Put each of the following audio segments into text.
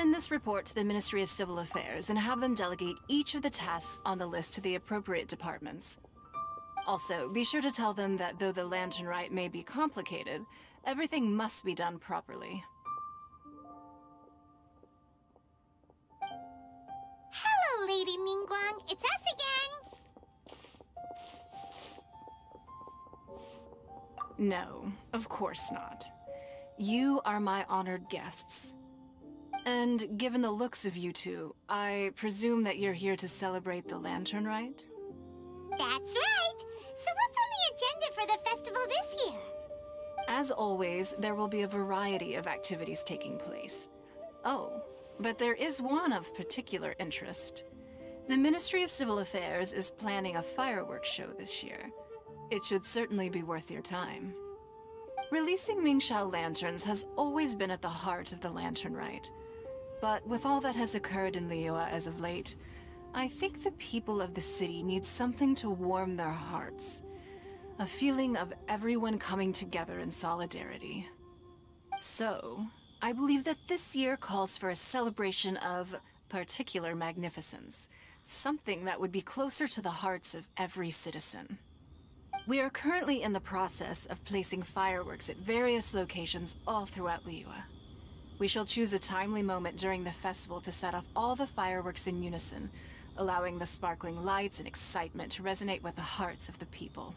send this report to the Ministry of Civil Affairs and have them delegate each of the tasks on the list to the appropriate departments. Also, be sure to tell them that though the Lantern Rite may be complicated, everything must be done properly. Hello, Lady Ningguang. It's us again. No, of course not. You are my honored guests. And given the looks of you two, I presume that you're here to celebrate the Lantern Rite? That's right. So what's on the agenda for the festival this year? As always, there will be a variety of activities taking place. Oh, but there is one of particular interest. The Ministry of Civil Affairs is planning a fireworks show this year. It should certainly be worth your time. Releasing Mingxiao lanterns has always been at the heart of the Lantern Rite. But with all that has occurred in Liyue as of late, I think the people of the city need something to warm their hearts. A feeling of everyone coming together in solidarity. So, I believe that this year calls for a celebration of particular magnificence. Something that would be closer to the hearts of every citizen. We are currently in the process of placing fireworks at various locations all throughout Liyue. We shall choose a timely moment during the festival to set off all the fireworks in unison, allowing the sparkling lights and excitement to resonate with the hearts of the people.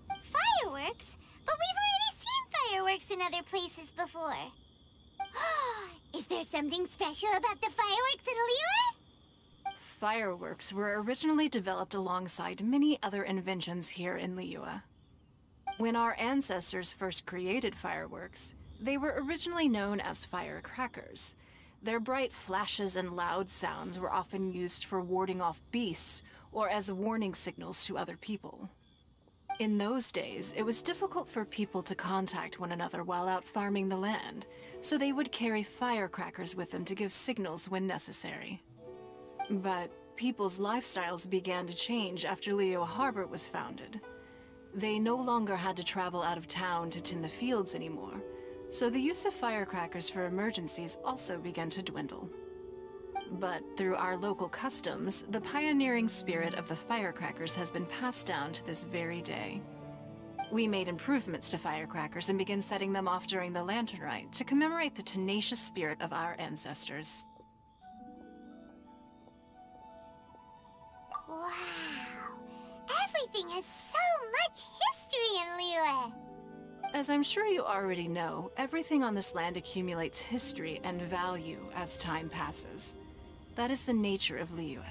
Fireworks? But we've already seen fireworks in other places before. Is there something special about the fireworks in Liyue? Fireworks were originally developed alongside many other inventions here in Liyue. When our ancestors first created fireworks, they were originally known as firecrackers. Their bright flashes and loud sounds were often used for warding off beasts or as warning signals to other people. In those days, it was difficult for people to contact one another while out farming the land, so they would carry firecrackers with them to give signals when necessary. But people's lifestyles began to change after Liyue Harbor was founded. They no longer had to travel out of town to tend the fields anymore, so the use of firecrackers for emergencies also began to dwindle. But through our local customs, the pioneering spirit of the firecrackers has been passed down to this very day. We made improvements to firecrackers and began setting them off during the Lantern Rite to commemorate the tenacious spirit of our ancestors. Wow! Everything has so much history in Liyue! As I'm sure you already know, everything on this land accumulates history and value as time passes. That is the nature of Liyue.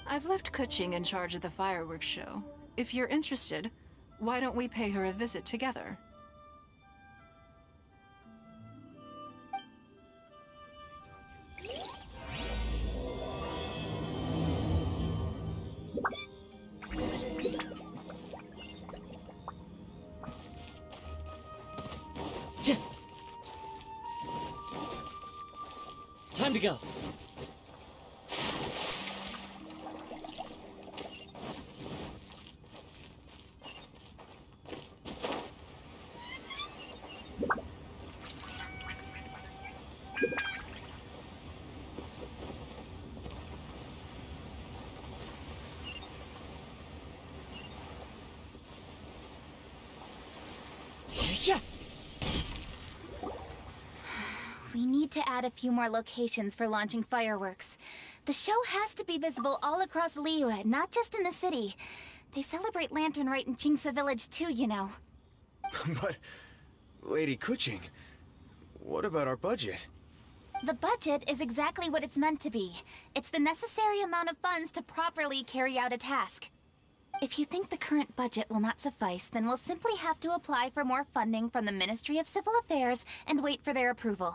I've left Kuching in charge of the fireworks show. If you're interested, why don't we pay her a visit together? Time to go. We need to add a few more locations for launching fireworks. The show has to be visible all across Liyue, not just in the city. They celebrate Lantern Rite in Qingce Village too, you know. But, Lady Kuching, what about our budget? The budget is exactly what it's meant to be. It's the necessary amount of funds to properly carry out a task. If you think the current budget will not suffice, then we'll simply have to apply for more funding from the Ministry of Civil Affairs and wait for their approval.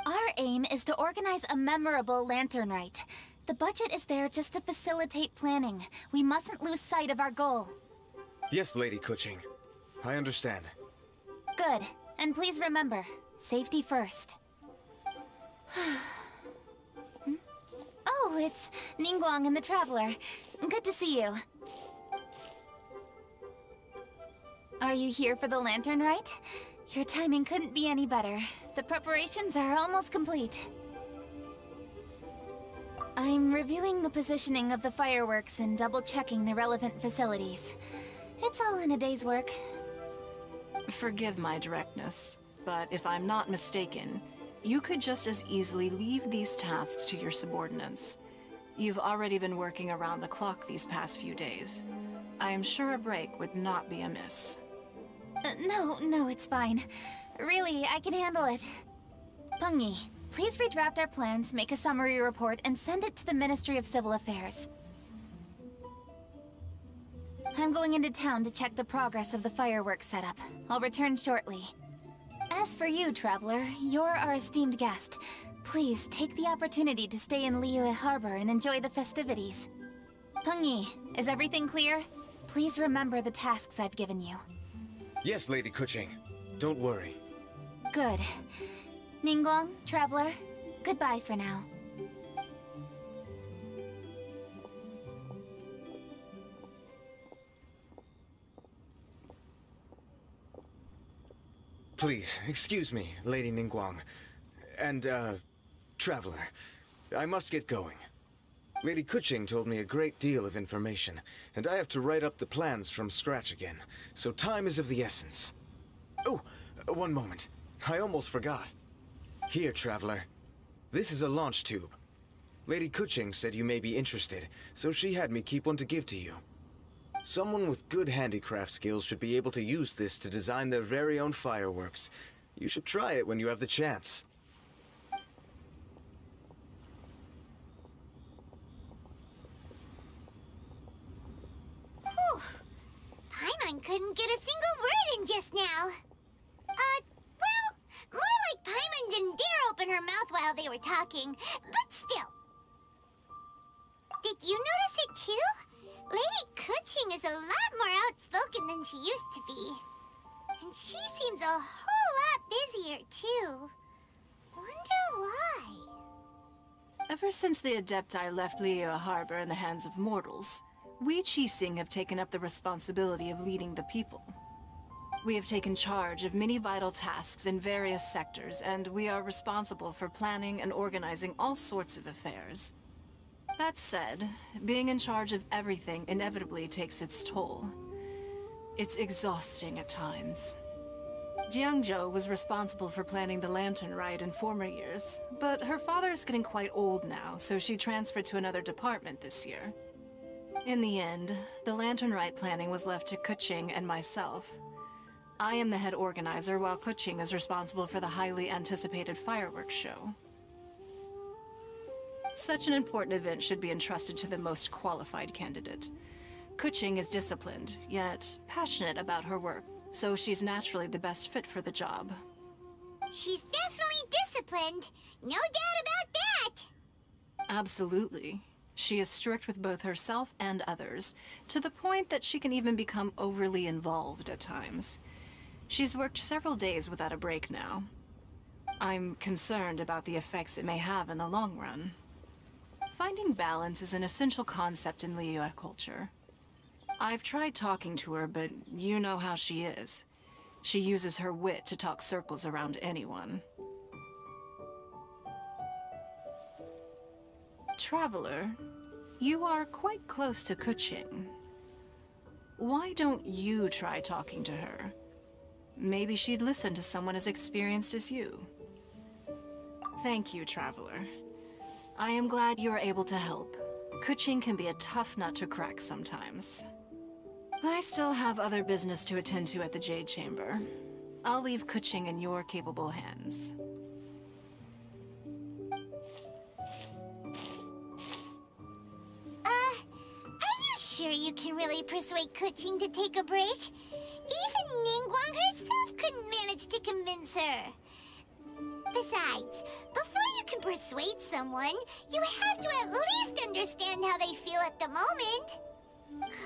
Our aim is to organize a memorable Lantern Rite. The budget is there just to facilitate planning. We mustn't lose sight of our goal. Yes, Lady Kuching. I understand. Good. And please remember, safety first. Oh, it's Ningguang and the Traveler. Good to see you. Are you here for the Lantern Rite? Your timing couldn't be any better. The preparations are almost complete. I'm reviewing the positioning of the fireworks and double-checking the relevant facilities. It's all in a day's work. Forgive my directness, but if I'm not mistaken, you could just as easily leave these tasks to your subordinates. You've already been working around the clock these past few days. I am sure a break would not be amiss. No, it's fine. Really, I can handle it. Pungi, please redraft our plans, make a summary report, and send it to the Ministry of Civil Affairs. I'm going into town to check the progress of the fireworks setup. I'll return shortly. As for you, Traveler, you're our esteemed guest. Please take the opportunity to stay in Liyue Harbor and enjoy the festivities. Pungi, is everything clear? Please remember the tasks I've given you. Yes, Lady Kuching. Don't worry. Good. Ningguang, Traveler, goodbye for now. Please, excuse me, Lady Ningguang. And, Traveler. I must get going. Lady Kuching told me a great deal of information, and I have to write up the plans from scratch again, so time is of the essence. Oh, one moment. I almost forgot. Here, Traveler. This is a launch tube. Lady Kuching said you may be interested, so she had me keep one to give to you. Someone with good handicraft skills should be able to use this to design their very own fireworks. You should try it when you have the chance. Whew. Paimon couldn't get a single word in just now. Well, more like Paimon didn't dare open her mouth while they were talking, but still. Did you notice it too? Lady Kuching is a lot more outspoken than she used to be. And she seems a whole lot busier, too. Wonder why? Ever since the Adepti left Liyue Harbor in the hands of mortals, we Qixing have taken up the responsibility of leading the people. We have taken charge of many vital tasks in various sectors, and we are responsible for planning and organizing all sorts of affairs. That said, being in charge of everything inevitably takes its toll. It's exhausting at times. Jiangzhou was responsible for planning the Lantern Rite in former years, but her father is getting quite old now, so she transferred to another department this year. In the end, the Lantern Rite planning was left to Kuching and myself. I am the head organizer, while Kuching is responsible for the highly anticipated fireworks show. Such an important event should be entrusted to the most qualified candidate. Kuching is disciplined, yet passionate about her work, so she's naturally the best fit for the job. She's definitely disciplined. No doubt about that. Absolutely. She is strict with both herself and others, to the point that she can even become overly involved at times. She's worked several days without a break now. I'm concerned about the effects it may have in the long run. Finding balance is an essential concept in Liyue culture. I've tried talking to her, but you know how she is. She uses her wit to talk circles around anyone. Traveler, you are quite close to Kuching. Why don't you try talking to her? Maybe she'd listen to someone as experienced as you. Thank you, Traveler. I am glad you are able to help. Kuching can be a tough nut to crack sometimes. I still have other business to attend to at the Jade Chamber. I'll leave Kuching in your capable hands. Are you sure you can really persuade Kuching to take a break? Even Ningguang herself couldn't manage to convince her. Besides, before you can persuade someone, you have to at least understand how they feel at the moment.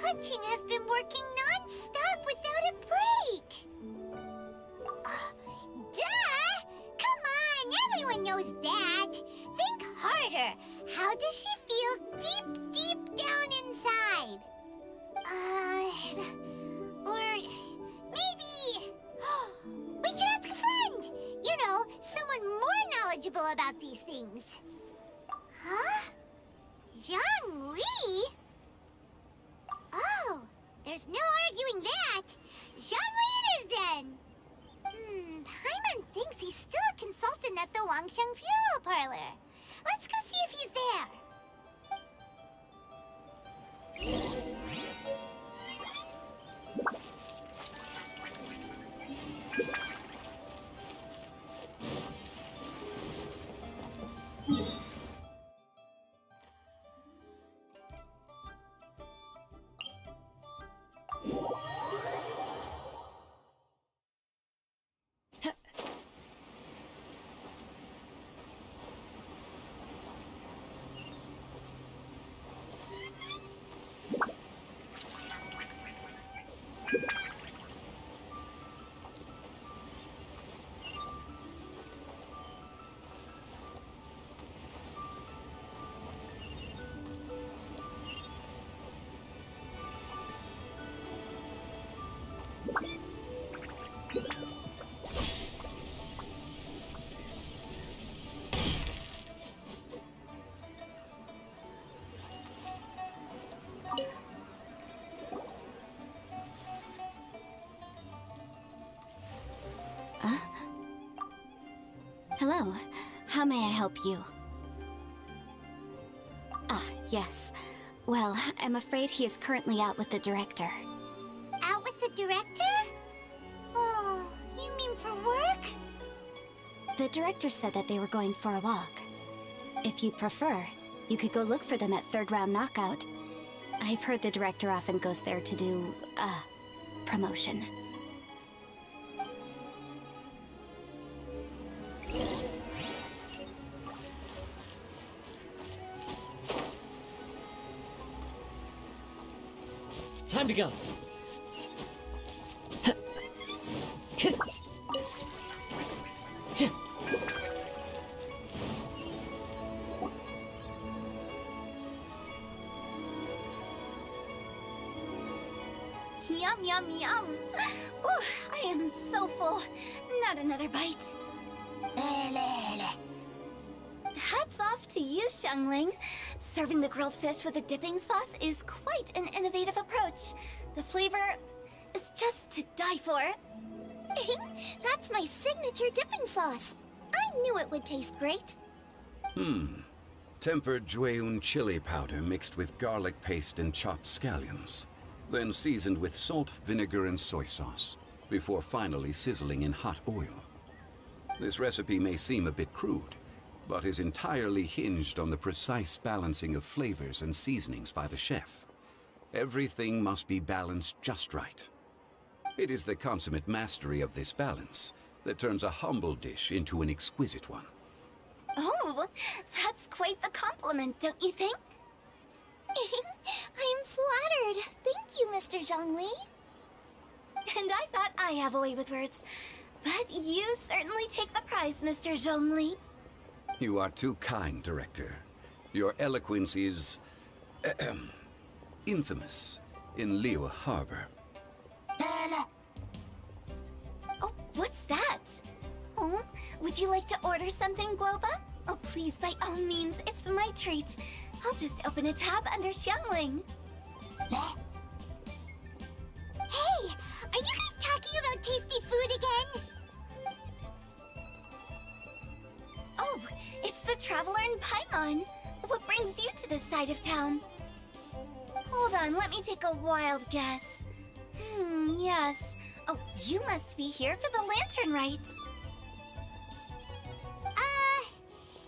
Kuching has been working non-stop without a break. Duh! Come on, everyone knows that. Think harder. How does she feel deep, deep down inside? Or maybe we could careful about these things. Huh? Zhongli? Oh, there's no arguing that. Zhongli it is then. Paimon thinks he's still a consultant at the Wangsheng Funeral Parlor. Let's go see if he's there. Hello. How may I help you? Ah, yes. Well, I'm afraid he is currently out with the director. Out with the director? Oh, you mean for work? The director said that they were going for a walk. If you'd prefer, you could go look for them at third round knockout. I've heard the director often goes there to do, promotion. Time to go. Yum, yum, yum. Ooh, I am so full. Not another bite. Hats off to you, Xiangling. Serving the grilled fish with a dipping sauce is quite an innovative approach. The flavor is just to die for. That's my signature dipping sauce. I knew it would taste great. Tempered Jueyun chili powder mixed with garlic paste and chopped scallions. Then seasoned with salt, vinegar, and soy sauce, before finally sizzling in hot oil. This recipe may seem a bit crude, but is entirely hinged on the precise balancing of flavors and seasonings by the chef. Everything must be balanced just right. It is the consummate mastery of this balance that turns a humble dish into an exquisite one. Oh, that's quite the compliment, don't you think? I'm flattered. Thank you, Mr. Zhongli. And I thought I have a way with words. But you certainly take the prize, Mr. Zhongli. You are too kind, Director. Your eloquence is infamous in Liyue Harbor. Oh, what's that? Oh, would you like to order something, Guoba? Oh, please, by all means, it's my treat. I'll just open a tab under Xiangling. Hey, are you guys talking about tasty food again? Oh, it's the Traveler in Paimon. What brings you to this side of town? Hold on, let me take a wild guess. Yes. Oh, you must be here for the lantern rite.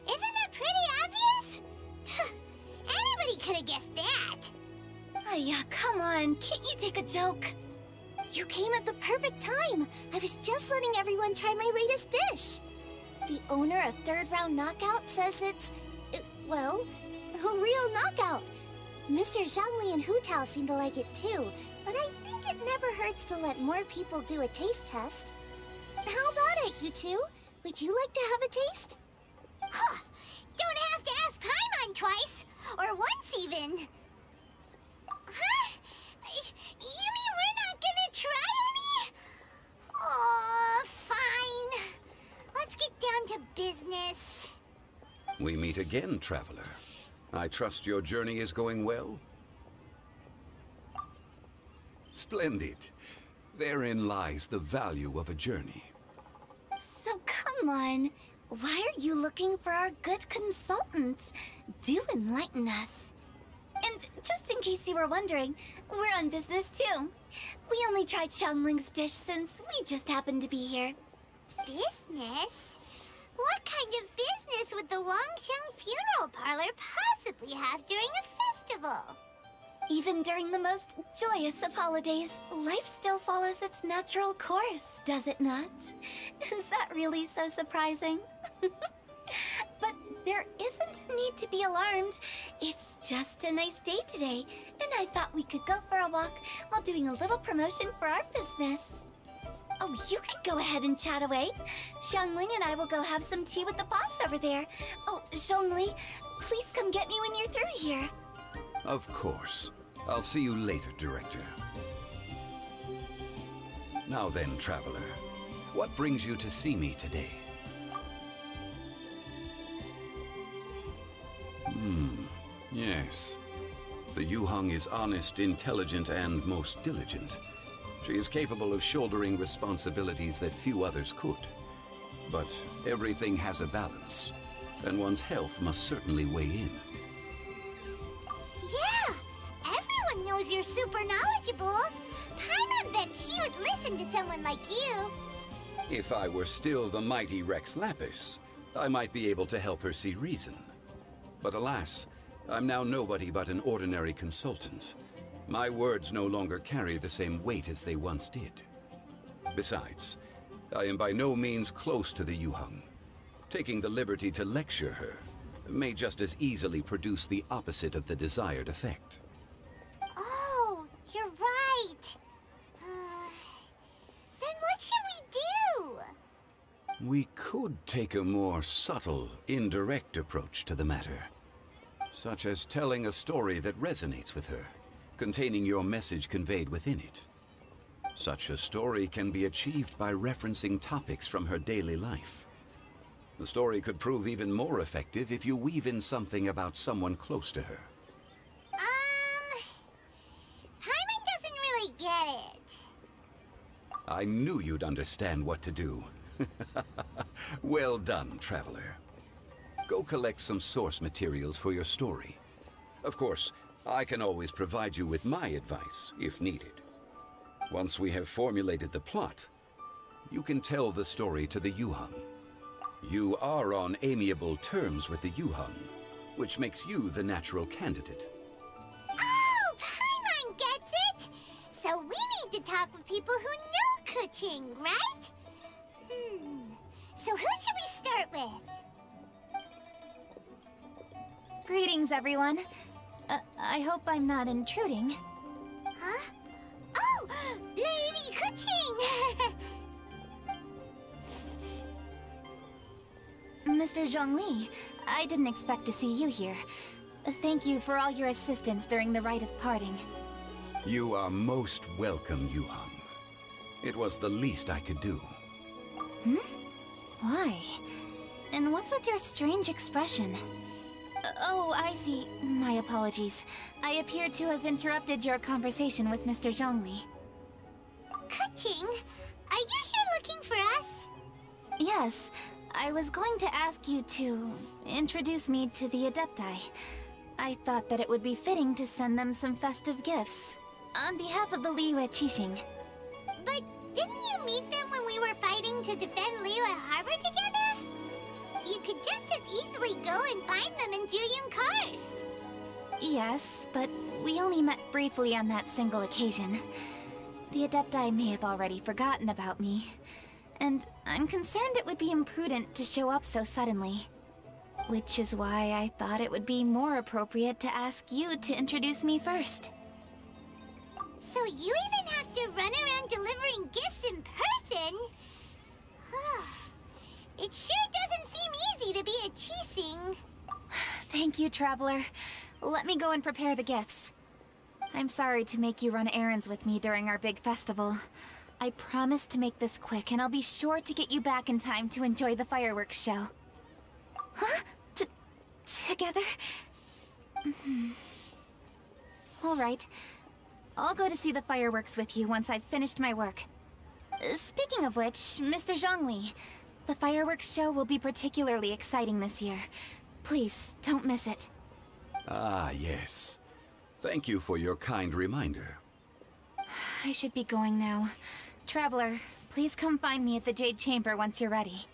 Isn't that pretty obvious? Anybody could have guessed that. Oh yeah, come on, can't you take a joke? You came at the perfect time. I was just letting everyone try my latest dish. The owner of Third Round Knockout says it's, well, a real knockout. Mr. Zhongli and Hu Tao seem to like it too, but I think it never hurts to let more people do a taste test. How about it, you two? Would you like to have a taste? Huh. Don't have to ask Paimon twice, or once even. Huh? You mean we're not gonna try any? Oh, fine. Let's get down to business. We meet again, traveler. I trust your journey is going well? Splendid. Therein lies the value of a journey. So come on, why are you looking for our good consultant? Do enlighten us. And just in case you were wondering, we're on business too. We only tried Xiangling's dish since we just happened to be here. Business? What kind of business would the Wangsheng funeral parlor possibly have during a festival? Even during the most joyous of holidays, life still follows its natural course, does it not? Is that really so surprising? But there isn't a need to be alarmed. It's just a nice day today, and I thought we could go for a walk while doing a little promotion for our business. Oh, you can go ahead and chat away. Xiangling and I will go have some tea with the boss over there. Oh, Zhongli, please come get me when you're through here. Of course. I'll see you later, Director. Now then, traveler, what brings you to see me today? Yes. The Yuheng is honest, intelligent, and most diligent. She is capable of shouldering responsibilities that few others could. But everything has a balance, and one's health must certainly weigh in. Yeah! Everyone knows you're super knowledgeable. Paimon bets she would listen to someone like you. If I were still the mighty Rex Lapis, I might be able to help her see reason. But alas, I'm now nobody but an ordinary consultant. My words no longer carry the same weight as they once did. Besides, I am by no means close to the Yuheng. Taking the liberty to lecture her may just as easily produce the opposite of the desired effect. Oh, you're right. Then what should we do? We could take a more subtle, indirect approach to the matter. Such as telling a story that resonates with her, containing your message conveyed within it. Such a story can be achieved by referencing topics from her daily life. The story could prove even more effective if you weave in something about someone close to her. Paimon doesn't really get it. I knew you'd understand what to do. Well done, traveler. Go collect some source materials for your story. Of course, I can always provide you with my advice, if needed. Once we have formulated the plot, you can tell the story to the Yuheng. You are on amiable terms with the Yuheng, which makes you the natural candidate. Oh, Paimon gets it! So we need to talk with people who know Kuching, right? So who should we start with? Greetings, everyone. I hope I'm not intruding. Huh? Oh! Lady Kuching! Mr. Zhongli, I didn't expect to see you here. Thank you for all your assistance during the rite of parting. You are most welcome, Yuheng. It was the least I could do. Why? And what's with your strange expression? Oh, I see. My apologies. I appear to have interrupted your conversation with Mr. Zhongli. Kuching, are you here looking for us? Yes, I was going to ask you to introduce me to the Adepti. I thought that it would be fitting to send them some festive gifts. On behalf of the Liyue Qixing. But didn't you meet them when we were fighting to defend Liyue Harbor together? You could just as easily go and find them in Juyun Karst. Yes, but we only met briefly on that single occasion. The Adepti may have already forgotten about me. And I'm concerned it would be imprudent to show up so suddenly. Which is why I thought it would be more appropriate to ask you to introduce me first. So you even have to run around delivering gifts in person? It sure doesn't seem easy to be a Qixing. Thank you, Traveler. Let me go and prepare the gifts. I'm sorry to make you run errands with me during our big festival. I promise to make this quick, and I'll be sure to get you back in time to enjoy the fireworks show. Huh? together? All right. I'll go to see the fireworks with you once I've finished my work. Speaking of which, Mr. Zhongli, the fireworks show will be particularly exciting this year. Please, don't miss it. Ah, yes. Thank you for your kind reminder. I should be going now. Traveler, please come find me at the Jade Chamber once you're ready.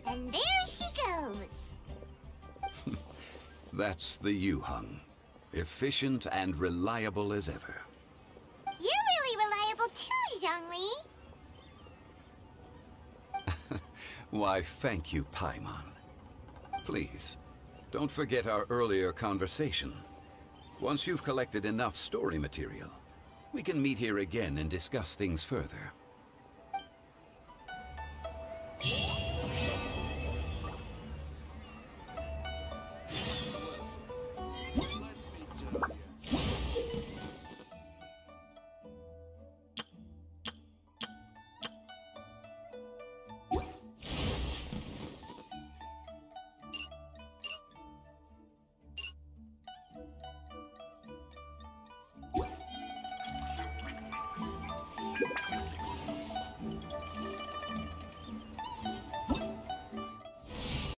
And there she goes. That's the Yuheng. Efficient and reliable as ever. You're really reliable too, Zhongli. Why, thank you, Paimon. Please, don't forget our earlier conversation. Once you've collected enough story material, we can meet here again and discuss things further.